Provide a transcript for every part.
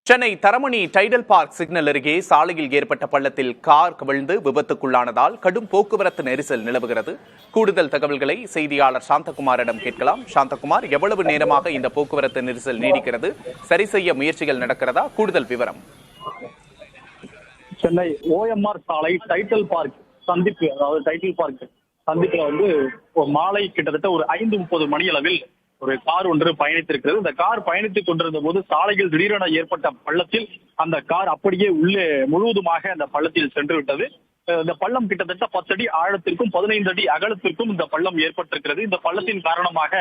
Chennai Taramani Tidel Park signal அருகே சாலையில் ஏற்பட்ட பள்ளத்தில் கார் கவிழ்ந்து விபத்துக்குள்ளானதால் கடும் போக்குவரத்து நெரிசல் நிலவுகிறது. கூடுதல் தகவல்களை செய்தியாளர் சாந்தகுமாரிடம் கேட்கலாம். சாந்தகுமார், எவ்வளவு நேரமாக இந்த போக்குவரத்து நெரிசல் நீடிக்கிறது? சரி செய்ய முயற்சிகள் நடக்கிறதா? கூடுதல் விவரம். சென்னை OMR சாலை டைடல் பார்க் சந்திப்பு, அதாவது டைடல் பார்க் சந்திப்புல மாலை கிட்டத்தட்ட ஒரு 5:30 மணி அளவில் ஒரு கார் ஒன்று பயணித்திருக்கிறது. இந்த கார் பயணித்துக் கொண்டிருந்த போது சாலையில் திடீரென ஏற்பட்ட பள்ளத்தில் அந்த கார் அப்படியே உள்ளே முழுவதுமாக அந்த பள்ளத்தில் சென்று விட்டது. இந்த பள்ளம் கிட்டத்தட்ட 10 அடி ஆழத்திற்கும் 15 அடி அகலத்திற்கும் இந்த பள்ளம் ஏற்பட்டிருக்கிறது. இந்த பள்ளத்தின் காரணமாக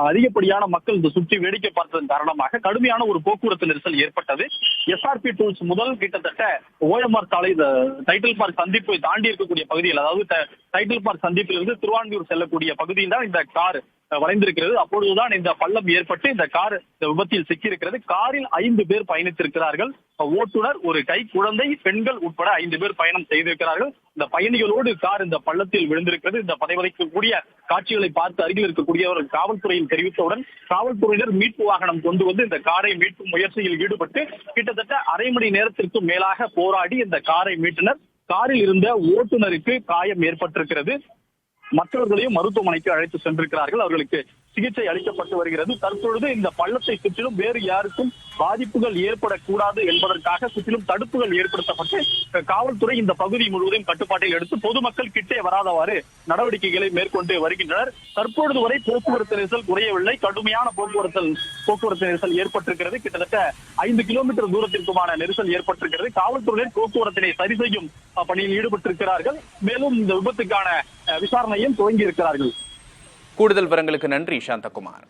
அதிகப்படியான மக்கள் இந்த சுற்றி வேடிக்கை பார்த்ததன் காரணமாக கடுமையான ஒரு போக்குவரத்து நெரிசல் ஏற்பட்டது. SRP டூல்ஸ் முதல் கிட்டத்தட்ட OMR சாலை டைடல் பார்க் சந்திப்பை தாண்டி இருக்கக்கூடிய பகுதியில், அதாவது டைடல் பார்க் சந்திப்பிலிருந்து திருவான்மியூர் செல்லக்கூடிய பகுதியில் தான் இந்த கார் வளைந்திருக்கிறது. அப்பொழுதுதான் இந்த பள்ளம் ஏற்பட்டு இந்த கார் இந்த விபத்தில் சிக்கியிருக்கிறது. காரில் 5 பேர் பயணித்திருக்கிறார்கள். ஓட்டுநர், ஒரு கை குழந்தை, பெண்கள் உட்பட 5 பேர் பயணம் செய்திருக்கிறார்கள். இந்த பயணிகளோடு கார் இந்த பள்ளத்தில் விழுந்திருக்கிறது. இந்த பதைவதைக்கக்கூடிய காட்சிகளை பார்த்து அருகில் இருக்கக்கூடியவர்கள் காவல்துறையில் தெரிவித்தவுடன் காவல்துறையினர் மீட்பு வாகனம் கொண்டு வந்து இந்த காரை மீட்கும் முயற்சியில் ஈடுபட்டு கிட்டத்தட்ட அரை மணி நேரத்திற்கும் மேலாக போராடி இந்த காரை மீட்டனர். காரில் இருந்த ஓட்டுநருக்கு காயம் ஏற்பட்டிருக்கிறது. மற்றவர்களையும் மருத்துவமனைக்கு அழைத்து சென்றிருக்கிறார்கள். அவர்களுக்கு சிகிச்சை அளிக்கப்பட்டு வருகிறது. தற்பொழுது இந்த பள்ளத்தை சுற்றிலும் வேறு யாருக்கும் பாதிப்புகள் ஏற்படக்கூடாது என்பதற்காக சுற்றிலும் தடுப்புகள் ஏற்படுத்தப்பட்டு காவல்துறை இந்த பகுதி முழுவதும் கட்டுப்பாட்டில் எடுத்து பொதுமக்கள் கிட்டே வராதவாறு நடவடிக்கைகளை மேற்கொண்டு வருகின்றனர். தற்பொழுது வரை போக்குவரத்து நெரிசல் குறையவில்லை. கடுமையான போக்குவரத்து நெரிசல் ஏற்பட்டிருக்கிறது. கிட்டத்தட்ட 5 கிலோமீட்டர் தூரத்திற்குமான நெரிசல் ஏற்பட்டிருக்கிறது. காவல்துறையினர் போக்குவரத்தினை சரி செய்யும் பணியில் ஈடுபட்டிருக்கிறார்கள். மேலும் இந்த விபத்துக்கான விசாரணையும் துவங்கி இருக்கிறார்கள். கூடுதல் விவரங்களுக்கு நன்றி சாந்தகுமார்.